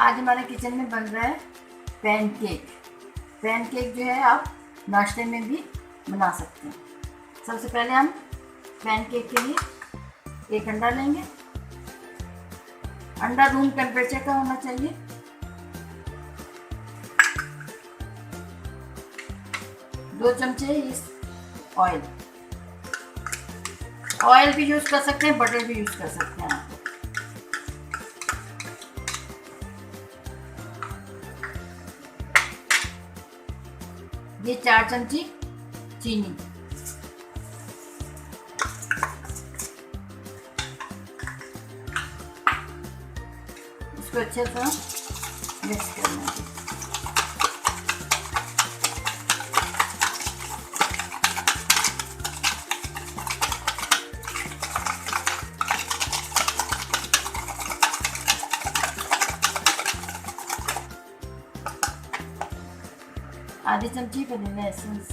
आज हमारे किचन में बन रहा है पैनकेक। पैनकेक जो है आप नाश्ते में भी बना सकते हैं। सबसे पहले हम पैनकेक के लिए एक अंडा लेंगे। अंडा रूम टेम्परेचर का होना चाहिए। दो चमचे इस ऑयल भी यूज कर सकते हैं, बटर भी यूज कर सकते हैं आप। ये 4 चमची चीनी, इसको अच्छे से मिक्स करना है। आधी चमची वनीला एसेंस,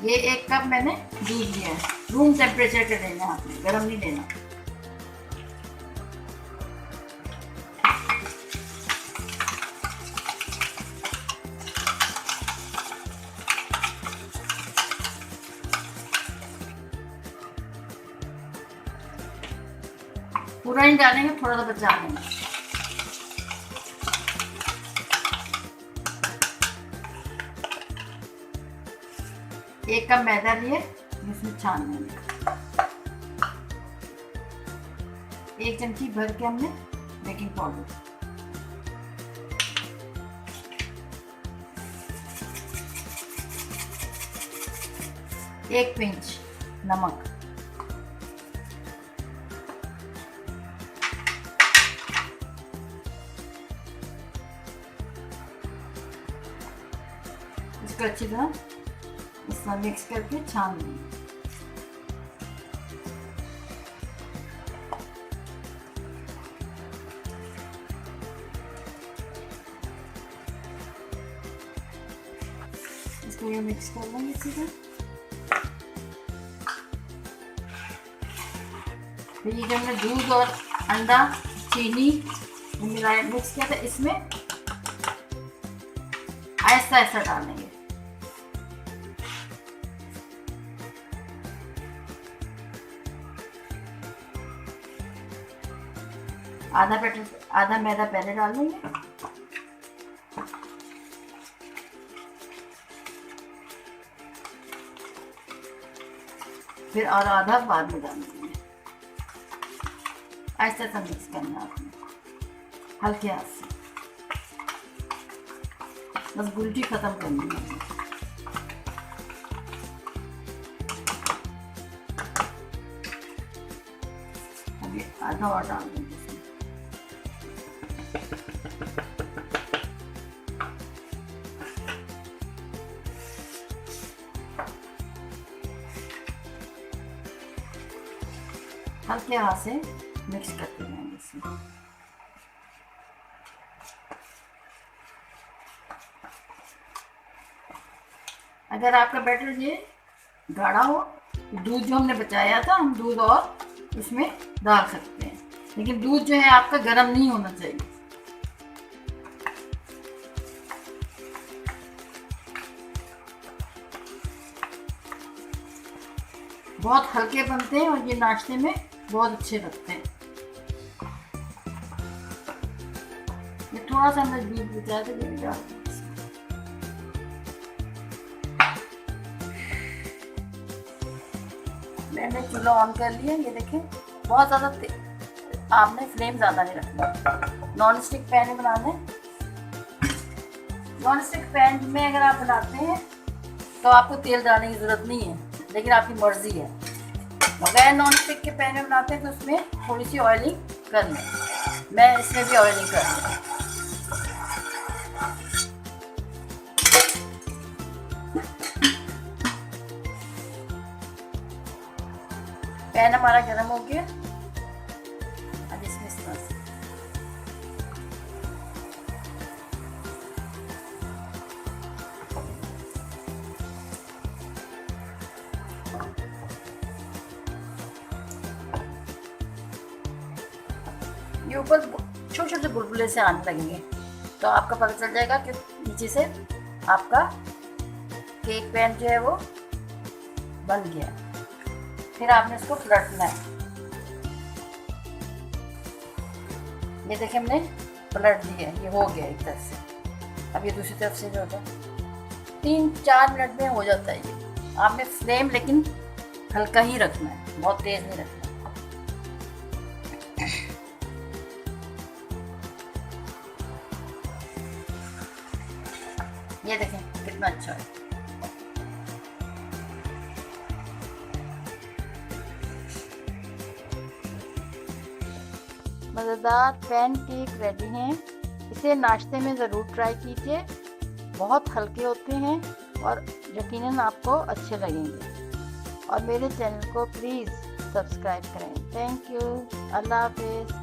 ये 1 कप मैंने दूध लिया है। रूम टेम्परेचर का लेना है आपने, गर्म नहीं लेना। पूरा नहीं डालेंगे, थोड़ा सा बचा लेंगे। एक कप मैदा लिए, इसमें छान लेंगे। 1 चमची भर के हमने बेकिंग पाउडर, एक पिंच नमक, इसको अच्छी तरह इसमें मिक्स करके छान लेंगे। इसको ये मिक्स कर लेंगे अच्छी तरह। फिर ये जो हमने दूध और अंडा चीनी मिलाया मिक्स किया था, इसमें ऐसा ऐसा डालेंगे। आधा मैदा पहले डाल देंगे, फिर और आधा बाद में डाल देंगे। ऐसा ऐसा मिक्स करना है आपने हल्के हाथ से, बस गुलटी खत्म करनी है। अभी आधा और डाल देंगे। हल्के हाथ से मिक्स करते रहेंगे इसमें। अगर आपका बैटर ये गाढ़ा हो, दूध जो हमने बचाया था हम दूध और इसमें डाल सकते हैं, लेकिन दूध जो है आपका गर्म नहीं होना चाहिए। बहुत हल्के बनते हैं और ये नाश्ते में बहुत अच्छे लगते हैं। ये थोड़ा सा हमने दूध बचाया था, ये डाल दें। मैंने चूल्हा ऑन कर लिया। ये देखें, बहुत ज़्यादा आपने फ्लेम ज़्यादा नहीं रखना। नॉन स्टिक पैन में बनाना है। नॉन स्टिक पैन में अगर आप बनाते हैं तो आपको तेल डालने की ज़रूरत नहीं है, लेकिन आपकी मर्जी है। अगर नॉन स्टिक के पैन में बनाते हैं तो उसमें थोड़ी सी ऑयलिंग कर लें। मैं इसमें भी ऑयलिंग कर लूँ। पैन हमारा गर्म हो गया। अब इसमें इस तरह से ये ऊपर छोटे छोटे बुलबुले से आने लगेंगे, तो आपका पता चल जाएगा कि नीचे से आपका केक पैन जो है वो बन गया। फिर आपने इसको पलटना है। ये देखिए हमने पलट दिया, ये हो गया एक तरफ से। अब ये दूसरी तरफ से जो होता है 3-4 मिनट में हो जाता है ये। आपने फ्लेम लेकिन हल्का ही रखना है, बहुत तेज़ नहीं रखना। ये देखें कितना अच्छा है। मज़ेदार पैन केक रेडी हैं। इसे नाश्ते में ज़रूर ट्राई कीजिए, बहुत हल्के होते हैं और यकीनन आपको अच्छे लगेंगे। और मेरे चैनल को प्लीज़ सब्सक्राइब करें। Thank you. अल्लाह हाफिज़।